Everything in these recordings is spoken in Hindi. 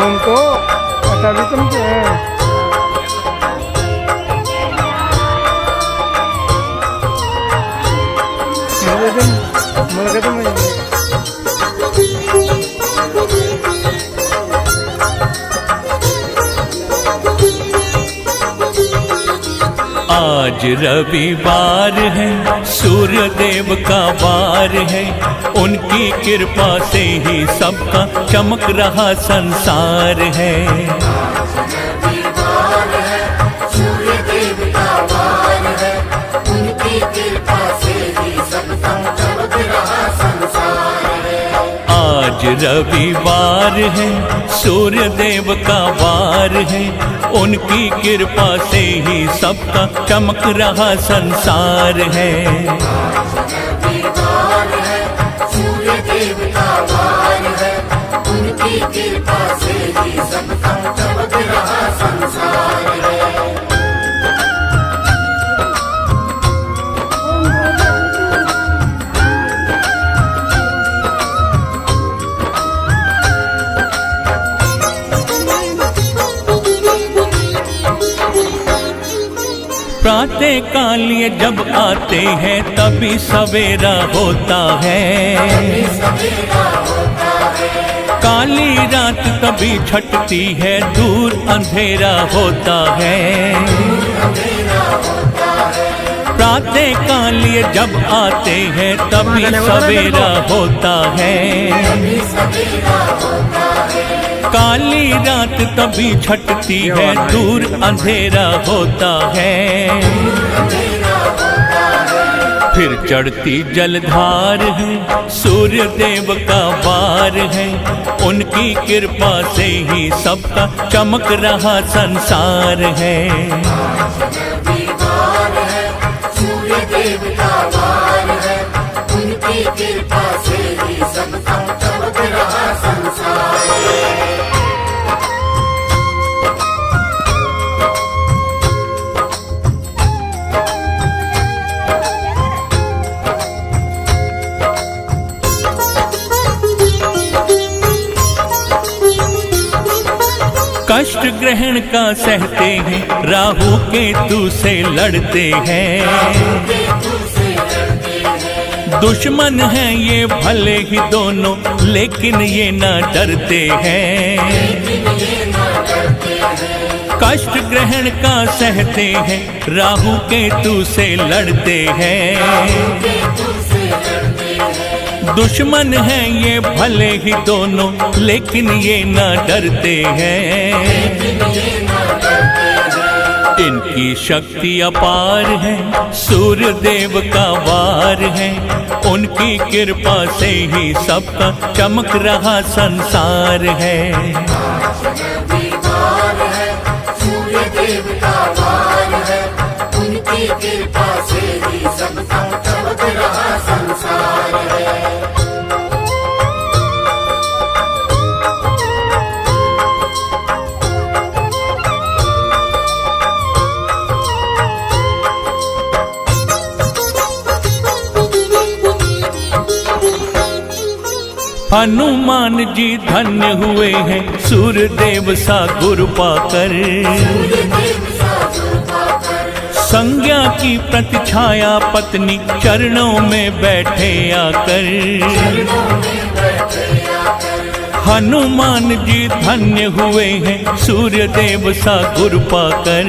हमको पता भी तुमको है। आज रविवार है, सूर्य देव का वार है, उनकी कृपा से ही सबका चमक रहा संसार है। आज रविवार है, सूर्य देव का वार है, उनकी कृपा से ही सबका चमक रहा संसार है। सूर्य देव का वार है, उनकी कृपा से ही सबका चमक रहा संसार है। प्रातः काल ये जब आते हैं तभी सवेरा होता है। काली रात तभी छटती है, दूर अंधेरा होता है। प्रातः काल ये जब आते हैं तभी सवेरा होता है। काली रात तभी छटती है, दूर अंधेरा होता है। फिर चढ़ती जलधार है, सूर्य देव का वार है, उनकी कृपा से ही सबका चमक रहा संसार है। सूर्य देव का वार है, उनकी कृपा से ही सबका चमक रहा संसार है। कष्ट ग्रहण का सहते हैं, राहु केतु से लड़ते हैं। दुश्मन हैं ये भले ही दोनों, लेकिन ये न डरते हैं। कष्ट ग्रहण का सहते हैं, राहु केतु से लड़ते हैं। दुश्मन हैं ये भले ही दोनों, लेकिन ये न डरते हैं। इनकी शक्ति अपार है, सूर्य देव का वार है, उनकी कृपा से ही सबका चमक रहा संसार है। सूर्य देव का वार है, उनकी कृपा से ही सबका चमक रहा संसार है। हनुमान जी धन्य हुए हैं, सूर्य देव सा गुरु पाकर। संज्ञा की प्रतिछाया पत्नी, चरणों में बैठे आकर। हनुमान जी धन्य हुए हैं, सूर्य देव सा गुरु पाकर।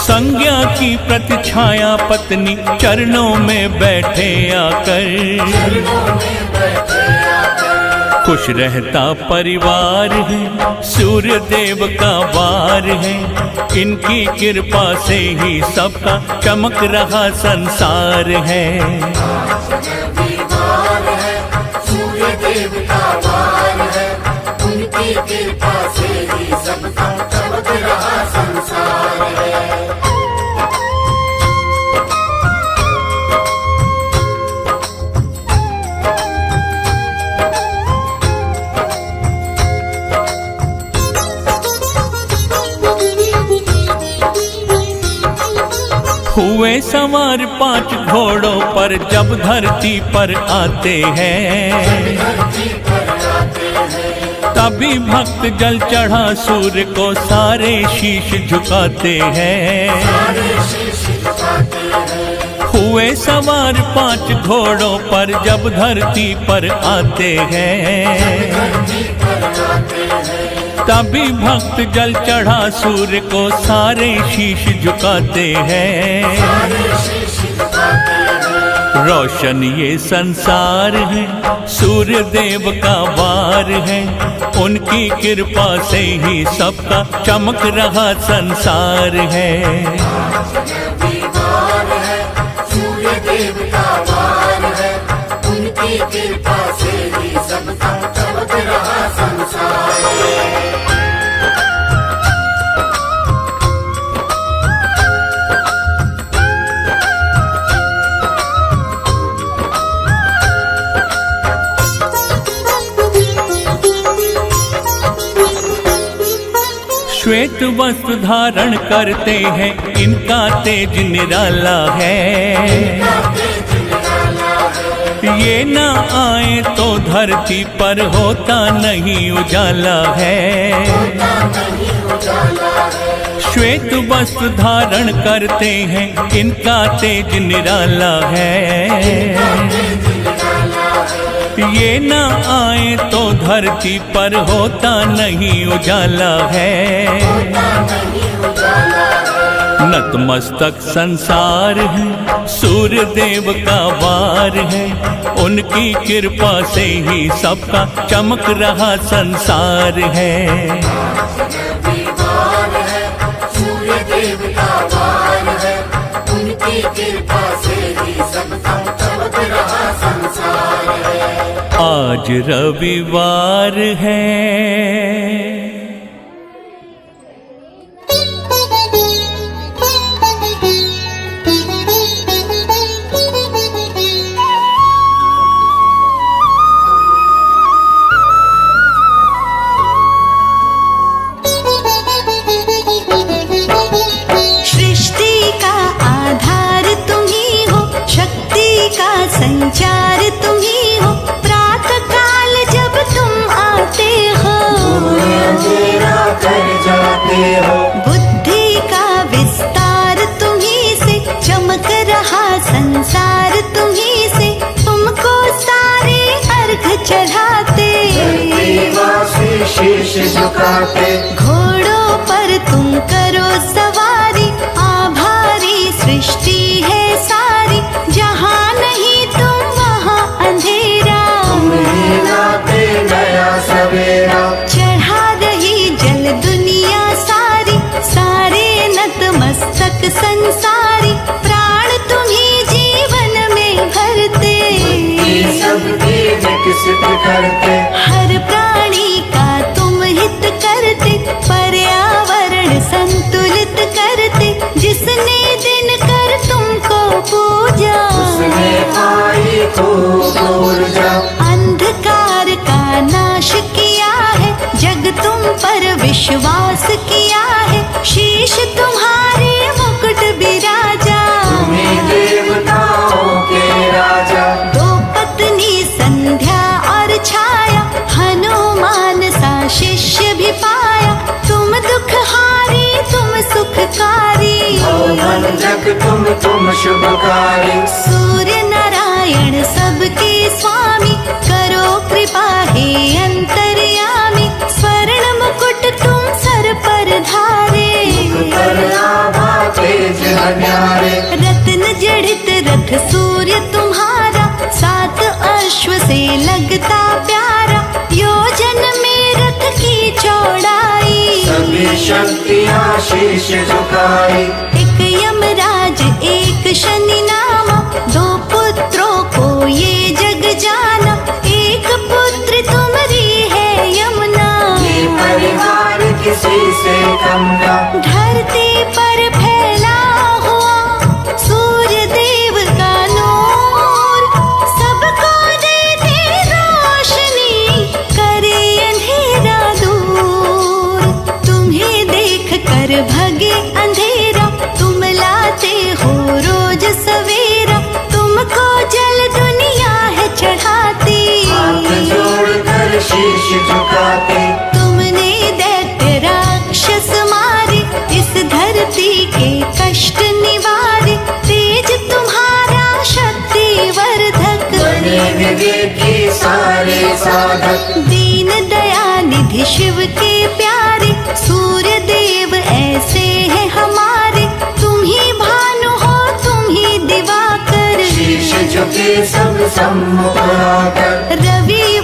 संज्ञा की प्रतिछाया पत्नी, चरणों में बैठे आकर। खुश रहता परिवार है, सूर्य देव का वार है, इनकी कृपा से ही सबका चमक रहा संसार है। सूर्य देव का वार है, उनकी कृपा से ही सबका चमक रहा संसार है। हुए सवार 5 घोड़ों पर जब धरती पर आते हैं। तभी भक्त जल चढ़ा सूर्य को सारे शीश झुकाते हैं। हुए सवार 5 घोड़ों पर जब धरती पर आते हैं। तभी भक्त जल चढ़ा सूर्य को सारे शीश झुकाते हैं। रोशन ये संसार है, सूर्य देव का वार है, उनकी कृपा से ही सबका चमक रहा संसार है। सूर्य देव का वार है, उनकी कृपा से ही सबका चमक रहा संसार है। श्वेत वस्त्र धारण करते हैं, इनका तेज निराला है। ये ना आए तो धरती पर होता नहीं उजाला है। श्वेत वस्त्र धारण करते हैं, इनका तेज निराला है। ये ना आए तो धरती पर होता नहीं उजाला है। नतमस्तक संसार है, सूर्य देव का वार है, उनकी कृपा से ही सबका चमक रहा संसार है। सूर्य देव का वार है, उनकी कृपा से ही सबका चमक रहा संसार है। आज रविवार है, संचार तुम ही हो, प्रातः काल जब तुम आते हो, अंधेरा कर जाते हो। बुद्धि का विस्तार तुम ही से, चमक रहा संसार तुम ही से, तुमको सारे अर्घ चढ़ाते, शीश झुकाते। घोड़ों पर तुम करो सवारी, आभारी सृष्टि है सारी, जहाँ नहीं तुम वहाँ अंधेरा, नया सवेरा। चढ़ा रही जल दुनिया सारी, सारे नतमस्तक संसारी, प्राण तुम्ही जीवन में भरते, सबकी विकसित करते। हर प्राणी का तुम हित करते, पर्यावरण संतुलित करते, जिसने दिन कर तुमको पूजा, उसने पाई खूब ऊर्जा। अंधकार का नाश किया है, जग तुम पर विश्वास किया है, शीश तुम्हारे मुकुट विराजा, तुम्हें देवताओं के राजा। दो पत्नी संध्या और छाया, हनुमान सा शिष्य भी पाया, तुम दुखहारी तुम सुखकारी, भंजक तुम शुभकारी। सूर्य नारायण सबके स्वामी, करो कृपा हे अंतर्यामी, स्वर्ण मुकुट तुम सर पर धारे, रत्न जड़ित रथ सूर्य तुम्हारा, 7 अश्व से लगता प्यारा, योजन में रथ की चौड़ाई, सभी शक्तियाँ शीश झुकाई। एक यमराज एक शनि नामा, 2 पुत्रों को ये जग जाना, एक पुत्र तुम्हारी है यमुना, ये परिवार किसी से कम ना। धरती पर फैला हुआ सूर्य देव का नूर, सबको देते रोशनी, करे अंधेरा दूर, तुम्हें देख कर भगे अंधेरा, तुम लाते हो रोज शीश झुकाते। तुमने दैत्य राक्षस मारे, इस धरती के कष्ट निवारे। तेज तुम्हारा शक्ति वर्धक, बने विवेकी सारे साधक। दीन दयानिधि शिव के प्यारे। सूर्य देव ऐसे हैं हमारे, तुम ही भानु हो तुम ही दिवाकर। शीश झुके सब सम्मुख आकर। रवि